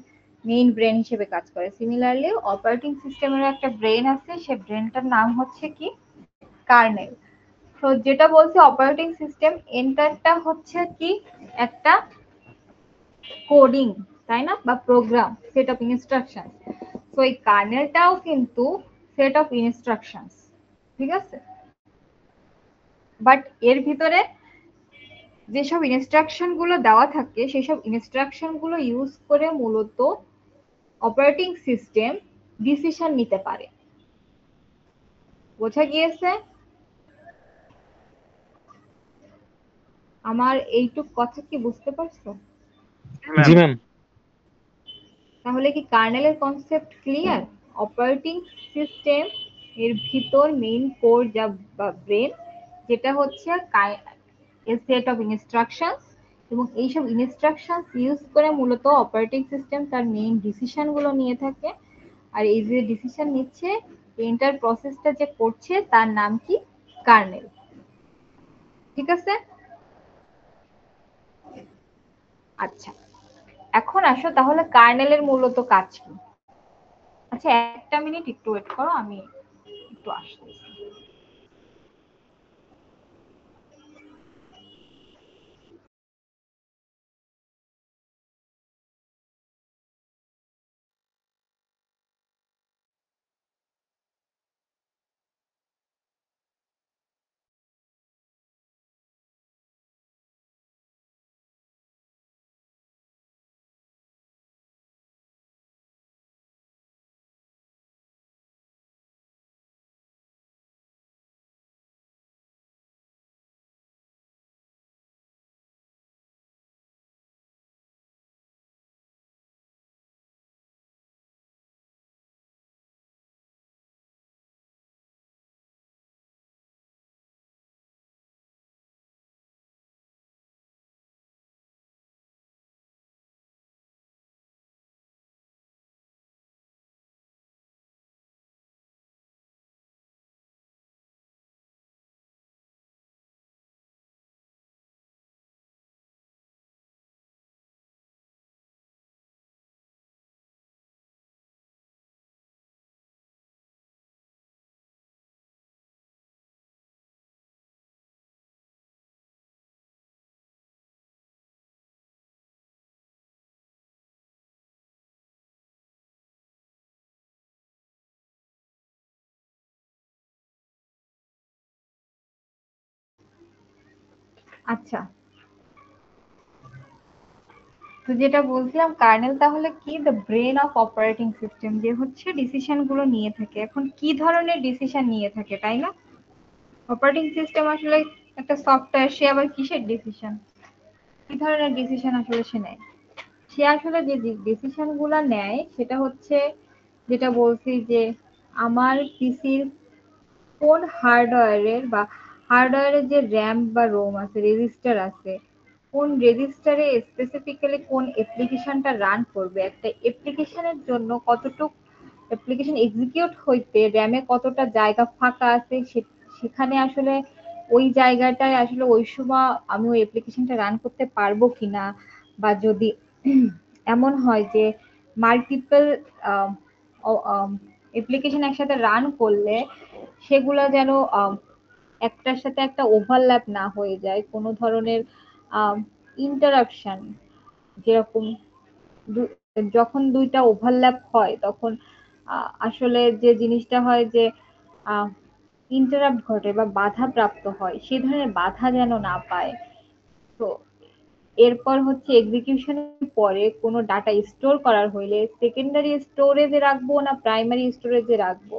মেইন ব্রেন হিসেবে কাজ করে। সিমিলারলি অপারেটিং সিস্টেমের একটা ব্রেন আছে, সে ব্রেনটার নাম হচ্ছে কি? কার্নেল। তো যেটা বলছি অপারেটিং সিস্টেম এন্টারটা হচ্ছে কি একটা কোডিং, তাই না? বা প্রোগ্রাম, সেট অফ ইনস্ট্রাকশন। তো এই কার্নেলটাও কিন্তু সেট অফ ইনস্ট্রাকশন। ঠিক আছে? বাট এর ভিতরে যেসব ইনস্ট্রাকশন গুলো দেওয়া থাকে সেসব ইনস্ট্রাকশন গুলো ইউজ করে মূলত অপারেটিং সিস্টেম ডিসিশন নিতে পারে। বোঝা গিয়েছে? আমার এইটুক কথা কি বুঝতে পারছো? জি ম্যাম। তাহলে কি কার্নেলের কনসেপ্ট ক্লিয়ার? অপারেটিং সিস্টেম এর ভিতর মেইন কোর যা বা ব্রেন, যেটা হচ্ছে এ সেট অফ ইনস্ট্রাকশনস, এবং এইসব ইনস্ট্রাকশনস ইউজ করে মূলত অপারেটিং সিস্টেম তার মেইন ডিসিশন গুলো নিয়ে থাকে। আর এই যে ডিসিশন নিচ্ছে, এন্টার প্রসেসটা যে করছে তার নাম কি? কার্নেল। ঠিক আছে? আচ্ছা, এখন আসো তাহলে কার্নেলের মূলত কাজ কি? আচ্ছা, একটা মিনিট একটু ওয়েট করো, আমি একটু আসতেছি। আচ্ছা, তো যেটা বলছিলাম কার্নেল তাহলে কি? The brain of operating system, যে হচ্ছে ডিসিশন গুলো নিয়ে থাকে। এখন কি ধরনের ডিসিশন নিয়ে থাকে, তাই না? অপারেটিং সিস্টেম আসলে একটা সফটওয়্যার, সে আবার কিসের ডিসিশন, কি ধরনের ডিসিশন আসলে সে নেয়? সে আসলে যে ডিসিশন গুলা নেয় সেটা হচ্ছে, যেটা বলছি যে আমার পিসির কোন হার্ডওয়্যারের বা হার্ডওয়্যারের যে র্যাম বা রোম আছে, রেজিস্টার আছে, কোন রেজিস্টারে স্পেসিফিক্যালি কোন অ্যাপ্লিকেশনটা রান করবে, একটা অ্যাপ্লিকেশনের জন্য কতটুক অ্যাপ্লিকেশন এক্সিকিউট হইতে র্যামে কতটা জায়গা ফাঁকা আছে, সেখানে আসলে ওই জায়গাটায় আসলে ওই সময় আমি ওই অ্যাপ্লিকেশনটা রান করতে পারবো কিনা, বা যদি এমন হয় যে মাল্টিপল অ্যাপ্লিকেশন একসাথে রান করলে সেগুলো যেন একটার সাথে একটা ওভারল্যাপ না হয়ে যায়, কোনো ধরনের ইন্টারাপশন, যেরকম যখন দুইটা ওভারল্যাপ হয় তখন আসলে যে জিনিসটা হয় যে ইন্টারাপ্ট ঘটে বা বাধা প্রাপ্ত হয়, সেই ধরনের বাধা যেন না পায়। তো এরপর হচ্ছে এক্সিকিউশনের পরে কোনো ডাটা স্টোর করার হইলে সেকেন্ডারি স্টোরেজে রাখবো না প্রাইমারি স্টোরেজে রাখবো,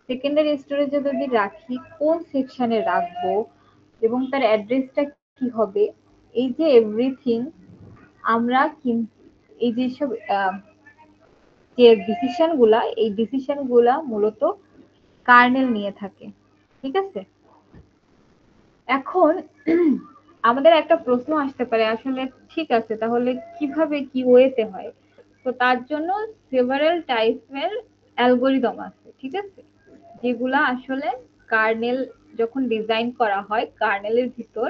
সেকেন্ডারি স্টোরেজে যদি রাখি কোন সেকশনে রাখবো এবং তার অ্যাড্রেসটা কি হবে, এই যে এভরিথিং আমরা এই যেসব যে ডিসিশন গুলা মূলত কার্নেল নিয়ে থাকে। ঠিক আছে, এখন আমাদের একটা প্রশ্ন আসতে পারে আসলে ঠিক আছে তাহলে কিভাবে কি ওয়েতে হয়। তো তার জন্য সেভারাল টাইপের অ্যালগোরিদম আছে, ঠিক আছে, যেগুলা আসলে কার্নেল যখন ডিজাইন করা হয় কার্নেলের ভিতর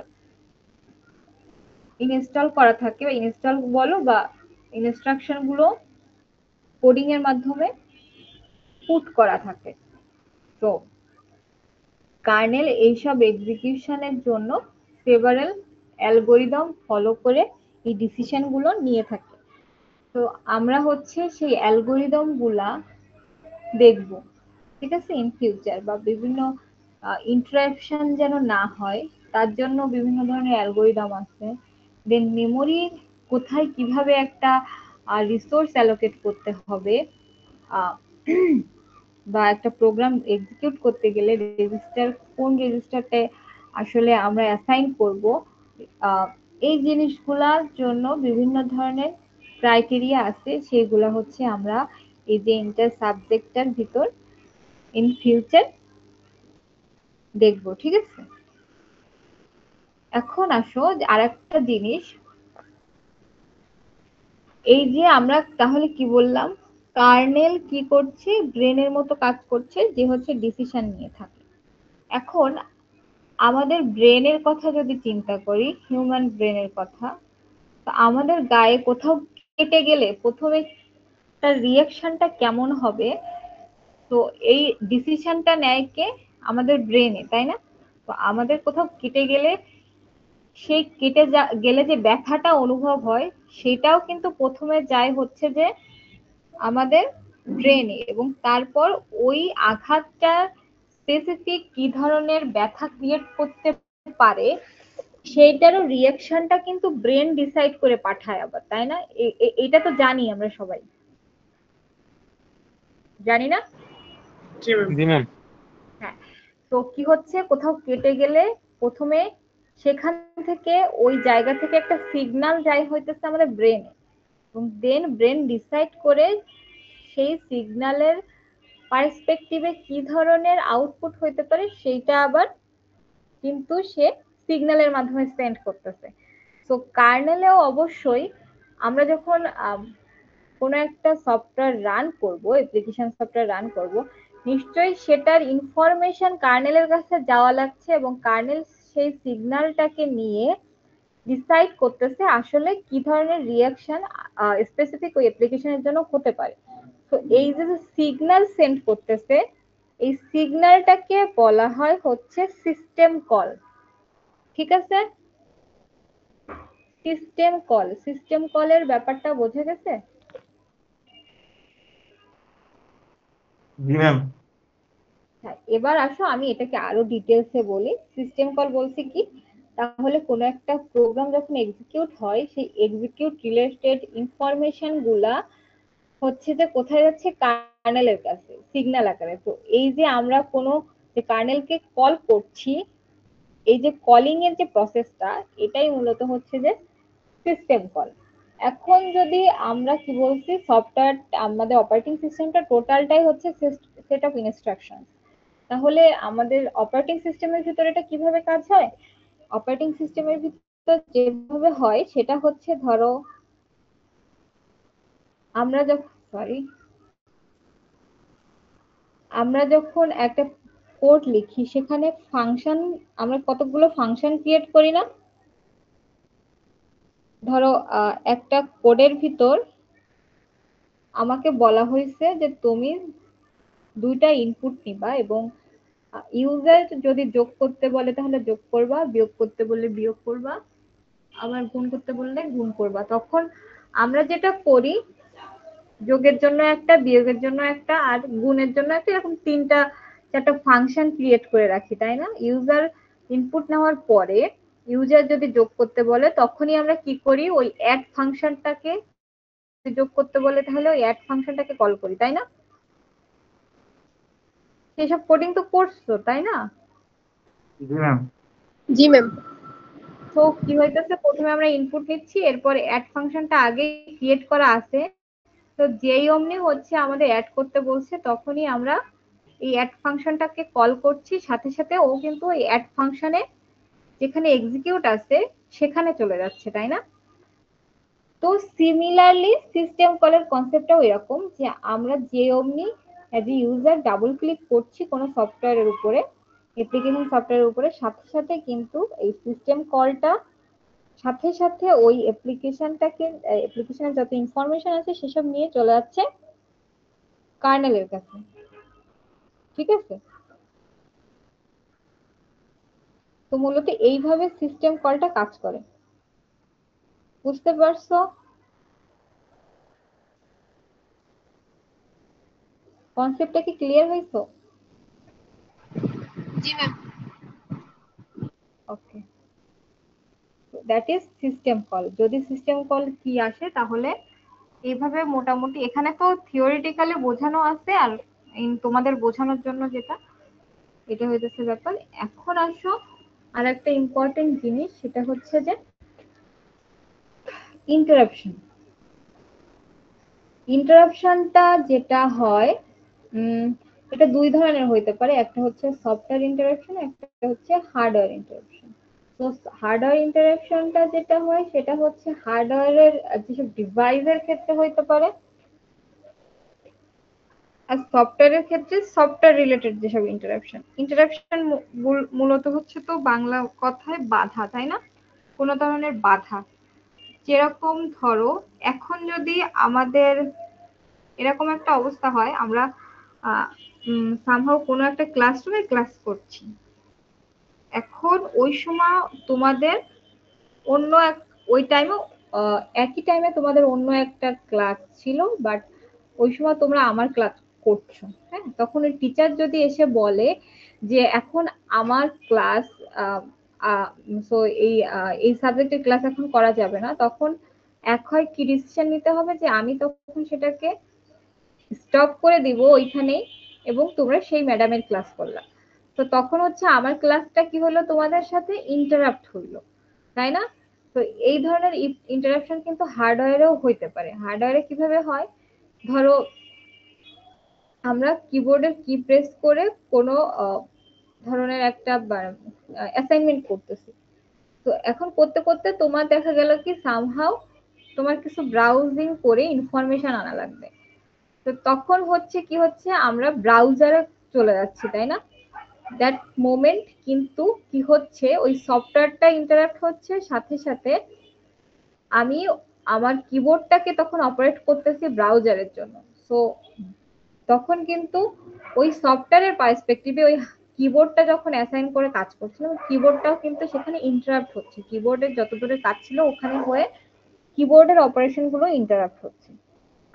ইনস্টল করা থাকে, বা ইনস্টল বলো বা ইনস্ট্রাকশন গুলো কোডিং এর মাধ্যমে পুট করা থাকে। তো কার্নেল এইসব এক্সিকিউশনের জন্য সেভারাল অ্যালগোরিদম ফলো করে এই ডিসিশন গুলো নিয়ে থাকে। তো আমরা হচ্ছে সেই অ্যালগোরিদম গুলা দেখব, ঠিক আছে, ইন ফিউচার, বা বিভিন্ন ইন্টারাপশন যেন না হয় তার জন্য বিভিন্ন ধরনের অ্যালগোরিদম আছে। দেন মেমোরি কোথায় কিভাবে একটা রিসোর্স অ্যালোকেট করতে হবে, আহ, বা একটা প্রোগ্রাম এক্সিকিউট করতে গেলে রেজিস্টার কোন রেজিস্টারতে আসলে আমরা অ্যাসাইন করব, এই জিনিসগুলোর জন্য বিভিন্ন ধরনের ক্রাইটেরিয়া আছে, সেগুলো হচ্ছে আমরা এই যে ইন্টার সাবজেক্টের ভিতর ইন ফিউচার দেখব। ঠিক আছে, এখন আসো আরেকটা জিনিস, এই যে আমরা তাহলে কি বললাম, কার্নেল কি করছে, ব্রেনের মতো কাজ করছে, যে হচ্ছে ডিসিশন নিয়ে থাকে। এখন আমাদের ব্রেনের কথা যদি চিন্তা করি, হিউম্যান ব্রেনের কথা, তো আমাদের গায়ে কোথাও কেটে গেলে প্রথমে তার রিয়াকশনটা কেমন হবে। তো এই ডিসিশনটা নেয় কে, আমাদের ব্রেনে, তাই না? তো আমাদের কোথাও কেটে গেলে সেই গেলে যে ব্যথাটা অনুভব হয় সেটাও কিন্তু প্রথমে যায় হচ্ছে যে আমাদের ব্রেনে, এবং তারপর ওই আঘাতটা স্পেসিফিক কি ধরনের ব্যথা ক্রিয়েট করতে পারে সেইটারও রিয়াকশনটা কিন্তু ব্রেন ডিসাইড করে পাঠায় আবার, তাই না? এটা তো জানি আমরা সবাই, জানি না? জি ম্যাম। জি ম্যাম। হ্যাঁ, তো কি হচ্ছে, কোথাও কেটে গেলে প্রথমে সেখান থেকে ওই জায়গা থেকে একটা সিগন্যাল যায় হইতেছে আমাদের ব্রেনে, এবং দেন ব্রেন ডিসাইড করে সেই সিগন্যালের পার্সপেক্টিভে কি ধরনের আউটপুট হইতে পারে সেইটা আবার কিন্তু সে সিগন্যালের মাধ্যমে সেন্ড করতেছে। তো কার্নেলেও অবশ্যই আমরা যখন কোনো একটা সফটওয়্যার রান করব, অ্যাপ্লিকেশন সফটওয়্যার রান করব, নিশ্চয়ই সেটার ইনফরমেশন কার্নেলের কাছে যাওয়া লাগছে, এবং কার্নেল সেই সিগন্যালটাকে নিয়ে ডিসাইড করতেছে আসলে কি ধরনের রিয়াকশন স্পেসিফিক ওই অ্যাপ্লিকেশনের জন্য হতে পারে। তো এই যে সিগন্যাল সেন্ড করতেছে, এই সিগন্যালটাকে বলা হয় হচ্ছে সিস্টেম কল। ঠিক আছে, সিস্টেম কলের ব্যাপারটা বোঝা গেছে? জি ম্যাম। হ্যাঁ, এবার আসো আমি এটাকে আরো ডিটেলসে বলি। সিস্টেম কল বলতে কি, তাহলে কোনো একটা প্রোগ্রাম যখন এক্সিকিউট হয় সেই এক্সিকিউট রিলেটেড ইনফরমেশন গুলা হচ্ছে যে কোথায় যাচ্ছে, কার্নেলের কাছে সিগন্যাল আকারে। তো এই যে আমরা কোনো যে কার্নেলকে কল করছি, এই যে কলিং এর যে প্রসেসটা, এটাই মূলত হচ্ছে যে সিস্টেম কল। এখন যদি আমরা কি বলছি, সফটওয়্যার আমাদের অপারেটিং সিস্টেমটা টোটালটাই হচ্ছে সেট অফ ইনস্ট্রাকশন, তাহলে আমাদের অপারেটিং সিস্টেমের ভিতরে এটা কিভাবে কাজ হয়? অপারেটিং সিস্টেমের ভিতর যেভাবে হয় সেটা হচ্ছে, ধরো আমরা যখন একটা কোড লিখি সেখানে ফাংশন, আমরা কতগুলো ফাংশন ক্রিয়েট করি না? ধরো একটা কোডের ভিতর আমাকে বলা হয়েছে যে তুমি দুইটা ইনপুট নিবা এবং ইউজার যদি যোগ করতে বলে তাহলে যোগ করবা, বিয়োগ করতে বললে বিয়োগ করবা, আবার গুণ করতে বললে গুণ করবা। তখন আমরা যেটা করি, যোগের জন্য একটা, বিয়োগের জন্য একটা, আর গুণের জন্য একটা, এরকম তিনটা চারটা ফাংশন ক্রিয়েট করে রাখি, তাই না? ইউজার ইনপুট নেওয়ার পরে ইউজার যদি যোগ করতে বলে তখনই আমরা কি করি, ওই অ্যাড ফাংশনটাকে, যোগ করতে বলে তাহলে ওই অ্যাড ফাংশনটাকে কল করি, তাই না? সেসব কোডিং তো করছো, তাই না? জি ম্যাম। জি ম্যাম। তো কি হইতেছে, প্রথমে আমরা ইনপুট নিচ্ছি, এরপরে অ্যাড ফাংশনটা আগে ক্রিয়েট করা আছে, তো যেই অমনি হচ্ছে আমাদের অ্যাড করতে বলছে তখনই আমরা এই অ্যাড ফাংশনটাকে কল করছি, সাথে সাথে ও কিন্তু এই অ্যাড ফাংশনে যেখানে এক্সিকিউট আছে সেখানে চলে যাচ্ছে, তাই না? তো সিমিলারলি সিস্টেম কলের কনসেপ্টটাও এরকম, যে আমরা যে অমনি as a user double click করছি কোনো সফটওয়্যারের উপরে, অ্যাপ্লিকেশন সফটওয়্যারের উপরে, সাথে সাথে কিন্তু এই সিস্টেম কলটা সাথে সাথে ওই অ্যাপ্লিকেশনটাকে, অ্যাপ্লিকেশনের যত ইনফরমেশন আছে সেসব নিয়ে চলে যাচ্ছে কার্নেলের কাছে, ঠিক আছে? তো মূলত এইভাবে সিস্টেম কলটা কাজ করে, বুঝতে পারছো? কনসেপ্টটা কি ক্লিয়ার হইছো? জি ma'am. Okay, that is system call. যদি সিস্টেম কল কি আসে তাহলে এইভাবে মোটামুটি, এখানে তো থিওরিটিক্যালি বোঝানো আছে, আর তোমাদের বোঝানোর জন্য যেটা, এটা হইতেছে ব্যাপার। এখন আসো আর একটা ইম্পর্টেন্ট জিনিস, সেটা হচ্ছে যে ইন্টারাপশন। ইন্টারাপশনটা যেটা হয়, এটা দুই ধরনের হইতে পারে, একটা হচ্ছে সফটওয়্যার ইন্টারাপশন, একটা হচ্ছে হার্ডওয়্যার ইন্টারাপশন। তো হার্ডওয়্যার ইন্টারাপশনটা যেটা হয় সেটা হচ্ছে হার্ডওয়্যারের যেসব ডিভাইসের ক্ষেত্রে হইতে পারে, আর সফটওয়্যারের ক্ষেত্রে সফটওয়্যার রিলেটেড যেসব ইন্টারাপশন। ইন্টারাপশন মূলত হচ্ছে তো বাংলা কথায় বাধা, তাই না? কোনো ধরনের বাধা, যেরকম ধরো এখন যদি আমাদের এরকম একটা অবস্থা হয়, আমরা সামহাও কোনো একটা ক্লাসরুমে ক্লাস করছি, এখন ওই সময় তোমাদের অন্য এক, ওই টাইমে একই টাইমে তোমাদের অন্য একটা ক্লাস ছিল, বাট ওই সময় তোমরা আমার ক্লাস করছো, হ্যাঁ? তখন ওই টিচার যদি এসে বলে যে এখন আমার ক্লাস, সো এই সাবজেক্টের ক্লাস এখন করা যাবে না, তখন এক হয় কি ডিসিশন নিতে হবে, যে আমি তখন সেটাকে স্টপ করে দিব ওইখানেই, এবং তোমরা সেই ম্যাডামের ক্লাস করলা। তো তখন হচ্ছে আমার ক্লাসটা কি হলো, তোমাদের সাথে ইন্টারাপ্ট হইলো, তাই না? তো এই ধরনের ইন্টারাপশন কিন্তু হার্ডওয়্যারেও হইতে পারে। হার্ডওয়্যারে কিভাবে হয়, ধরো আমরা কিবোর্ডের কি প্রেস করে কোনো ধরনের একটা অ্যাসাইনমেন্ট করতেছি, তো এখন করতে করতে তোমার দেখা গেল কি সামহাও তোমার কিছু ব্রাউজিং করে ইনফরমেশন আনা লাগবে, তো তখন হচ্ছে কি হচ্ছে, আমরা ব্রাউজারে চলে যাচ্ছি, তাই না? দ্যাট মোমেন্ট কিন্তু কি হচ্ছে, ওই সফটওয়্যারটা ইন্টারাপ্ট হচ্ছে, সাথে সাথে আমি আমার কিবোর্ডটাকে তখন অপারেট করতেছি ব্রাউজারের জন্য। সো তখন কিন্তু ওই সফটওয়্যারের পার্সপেক্টিভে ওই কিবোর্ডটা যখন অ্যাসাইন করে কাজ করছিল, কিবোর্ডটাও কিন্তু সেখানে ইন্টারাপ্ট হচ্ছে, কিবোর্ডের যত দূরে কাজ ছিল ওখানে হয়ে কিবোর্ডের অপারেশন গুলো ইন্টারাপ্ট হচ্ছে।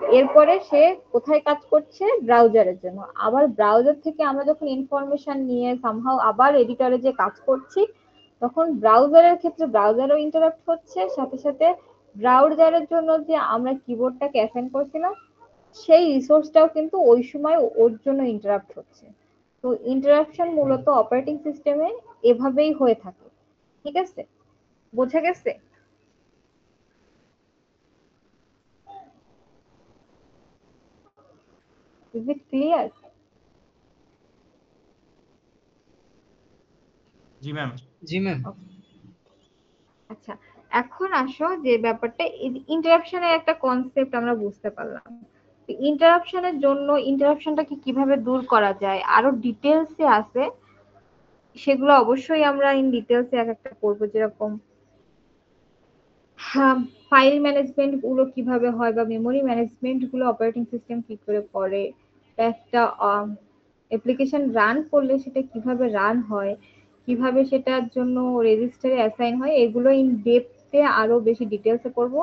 এরপরে সে কোথায় কাজ করছে, ব্রাউজারের জন্য। আবার ব্রাউজার থেকে আমরা যখন ইনফরমেশন নিয়ে সামহাও আবার এডিটরে যে কাজ করছি, তখন ব্রাউজারের ক্ষেত্রে ব্রাউজারও ইন্টারাপ্ট হচ্ছে, সাথে সাথে ব্রাউজারের জন্য যে আমরা কিবোর্ডটাকে অ্যাসাইন করছিলাম সেই রিসোর্সটাও কিন্তু ওই সময় ওর জন্য ইন্টারাপ্ট হচ্ছে। তো ইন্টারাপশন মূলত অপারেটিং সিস্টেমে এভাবেই হয়ে থাকে, ঠিক আছে? বোঝা গেছে? Is it clear? G ma'am. G ma'am. আচ্ছা, এখন আসো যে ব্যাপারটা, ইন্টারাপশনের একটা কনসেপ্ট আমরা বুঝতে পারলাম। ইন্টারাপশনের জন্য ইন্টারাপশনটাকে কিভাবে দূর করা যায় আরো ডিটেলসে আছে, সেগুলো অবশ্যই আমরা ইন ডিটেলসে এক একটা করবো, যেরকম ফাইল ম্যানেজমেন্ট গুলো কিভাবে হয়, বা মেমোরি ম্যানেজমেন্ট গুলো অপারেটিং সিস্টেম কি করে করে, একটা অ্যাপ্লিকেশন রান করলে সেটা কিভাবে রান হয়, কিভাবে সেটার জন্য রেজিস্টারে অ্যাসাইন হয়, এগুলো ইন ডেপথে আরো বেশি ডিটেলসে করব।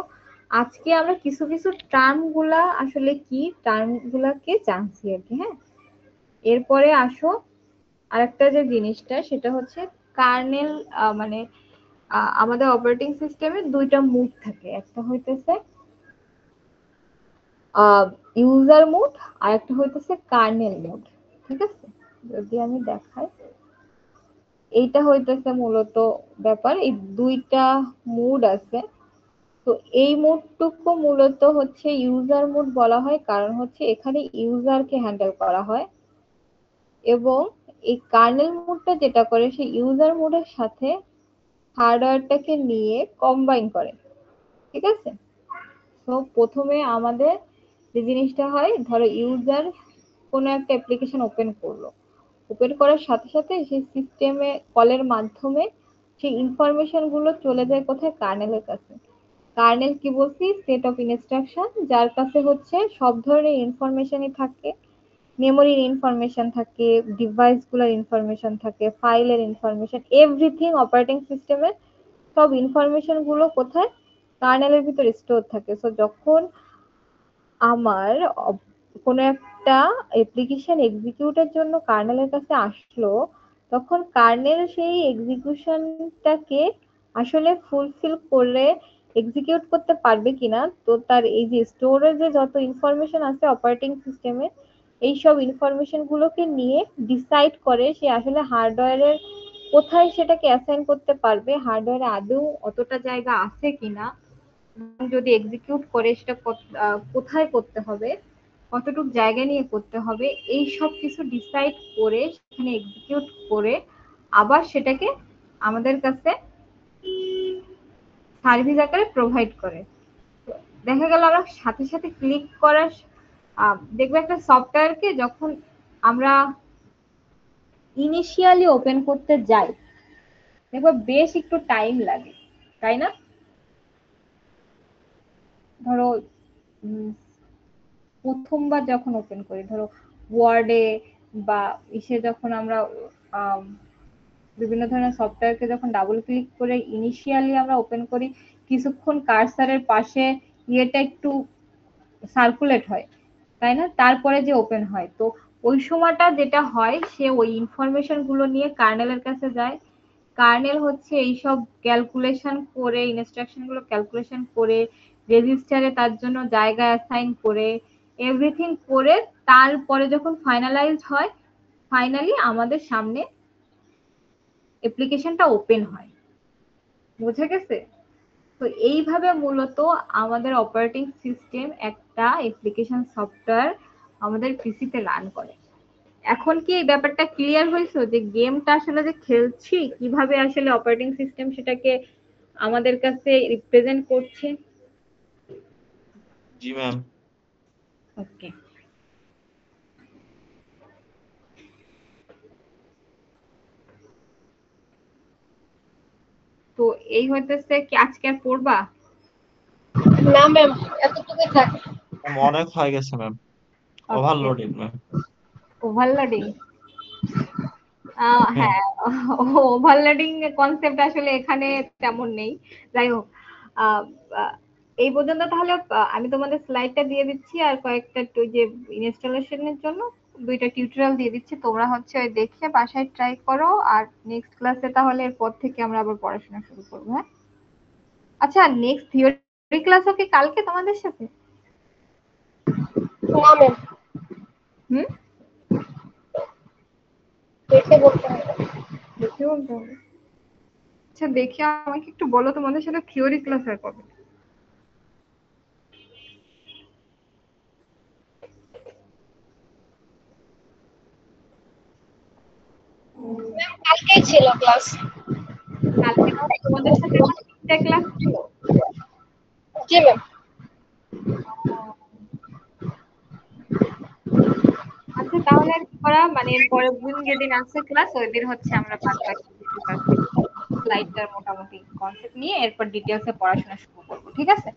আজকে আমরা কিছু কিছু টার্মগুলা আসলে কি টার্মগুলাকে জানছি আর কি। হ্যাঁ, এরপরে আসো আরেকটা যে জিনিসটা সেটা হচ্ছে কার্নেল। মানে আমাদের অপারেটিং সিস্টেমে দুইটা মুড থাকে, একটা হইতেছে ইউজার মুড আর একটা হইতেছে কার্নেল মুড। ঠিক আছে, যদি আমি দেখাই, এইটা হইতেছে মূলত ব্যাপার। এই দুইটা মুড আছে, তো এই মুডটুকু মূলত হচ্ছে ইউজার মুড বলা হয়, কারণ হচ্ছে এখানে ইউজারকে হ্যান্ডেল করা হয়। এবং এই কার্নেল মুডটা যেটা করে, সেই ইউজার মুডের সাথে হার্ডওয়্যারটাকে নিয়ে কম্বাইন করে। ঠিক আছে, তো প্রথমে আমাদের যে জিনিসটা হয়, ধরো ইউজার কোনো একটা অ্যাপ্লিকেশন ওপেন করলো, ওপেন করার সাথে সাথে সেই সিস্টেমে কলের মাধ্যমে সেই ইনফরমেশন গুলো চলে যায় কোথায়, কার্নেলের কাছে। কার্নেল কি বলছি, সেট অফ ইনস্ট্রাকশন, যার কাছে হচ্ছে সব ধরনের ইনফরমেশনই থাকে। মেমোরির ইনফরমেশন থাকে, ডিভাইস গুলোর ইনফরমেশন থাকে, ফাইলের ইনফরমেশন, এভরিথিং অপারেটিং সিস্টেমের সব ইনফরমেশন গুলো কোথায়, কার্নেলের ভিতর স্টোর থাকে। সো যখন আমার কোনো একটা অ্যাপ্লিকেশন এক্সিকিউটের জন্য কার্নেলের কাছে আসলো, তখন কার্নেল সেই এক্সিকিউশনটাকে আসলে ফুলফিল করে এক্সিকিউট করতে পারবে কিনা, তো তার এই যে স্টোরেজে যত ইনফরমেশন আছে অপারেটিং সিস্টেমে, এই সব ইনফরমেশন গুলোকে নিয়ে ডিসাইড করে সে আসলে হার্ডওয়্যারের কোথায় সেটাকে অ্যাসাইন করতে পারবে, হার্ডওয়্যারে আদৌ অতটা জায়গা আছে কিনা, যদি এক্সিকিউট করে সেটা কোথায় করতে হবে, কতটুকু জায়গা নিয়ে করতে হবে, এই সব কিছু ডিসাইড করে সেখানে এক্সিকিউট করে আবার সেটাকে আমাদের কাছে সার্ভিস আকারে প্রোভাইড করে। দেখা গেল আমরা সাথে সাথে ক্লিক করার দেখবে একটা সফটওয়্যারকে যখন আমরা ইনিশিয়ালি ওপেন করতে যাই, দেখবো বেশ একটু টাইম লাগে, তাই না? ধরো প্রথমবার যখন ওপেন করি, ধরো ওয়ার্ডে বা ইসে যখন আমরা বিভিন্ন ধরনের সফটওয়্যারকে যখন ডাবল ক্লিক করে ইনিশিয়ালি আমরা ওপেন করি, কিছুক্ষণ কার্সারের পাশে ইয়েটা একটু সার্কুলেট হয়, তাই না? তারপরে যে ওপেন হয়, তো ওই সময়টা যেটা হয়, সে ওই ইনফরমেশন গুলো নিয়ে কার্নেলের কাছে যায়। কার্নেল হচ্ছে এইসব ক্যালকুলেশন করে, ইনস্ট্রাকশন গুলো ক্যালকুলেশন করে, রেজিস্টারে তার জন্য জায়গা অ্যাসাইন করে, এভরিথিং করে, তারপরে যখন ফাইনালাইজ হয়, ফাইনালি আমাদের সামনে অ্যাপ্লিকেশনটা ওপেন হয়। বোঝা গেছে? তো এইভাবে মূলত আমাদের অপারেটিং সিস্টেম একটা অ্যাপ্লিকেশন সফটওয়্যার আমাদের পিসিতে রান করে। এখন কি এই ব্যাপারটা ক্লিয়ার হয়েছে যে গেমটা আসলে যে খেলছি, কিভাবে আসলে অপারেটিং সিস্টেম সেটাকে আমাদের কাছে রিপ্রেজেন্ট করছে? জি ম্যাম। ওকে, তো এই হইতেছে কি আজকে আর পড়বা? না ম্যাম, এতটুকুই থাক। অনেক হয়ে গেছে ম্যাম, ওভারলোডেড ম্যাম। ওভারলোডিং, হ্যাঁ, ওভারলোডিং কনসেপ্ট আসলে এখানে তেমন নেই। যাই হোক, আহ, আহ, এই পর্যন্ত তাহলে আমি তোমাদের স্লাইডটা দিয়ে দিচ্ছি, আর কয়েকটা যে ইনস্টলেশনের জন্য দুইটা টিউটোরিয়াল দিয়ে দিচ্ছি, তোমরা হচ্ছে ওই দেখে বাসায় ট্রাই করো। আর নেক্সট ক্লাসে তাহলে এরপর থেকে আমরা আবার পড়াশোনা শুরু করবো। হ্যাঁ, আচ্ছা, নেক্সট থিওরি ক্লাস কি কালকে তোমাদের সাথে? না ম্যাম, হুম, দেখে বলতে হবে। দেখে বলতে হবে। আচ্ছা, দেখে আমাকে একটু বলো তোমাদের সাথে থিওরি ক্লাস আর কবে? ম্যাম, কালকেই ছিল ক্লাস। কালকে তোমাদের সাথে আমার তিনটা ক্লাস ছিল। জি ম্যাম। আচ্ছা, তাহলে আর কি করা, মানে পরের দিন যেদিন আছে ক্লাস, ওই দিন হচ্ছে আমরা বাদ বাকি স্লাইডটার মোটামুটি কনসেপ্ট নিয়ে এরপর ডিটেলসে পড়াশোনা শুরু করবো। ঠিক আছে?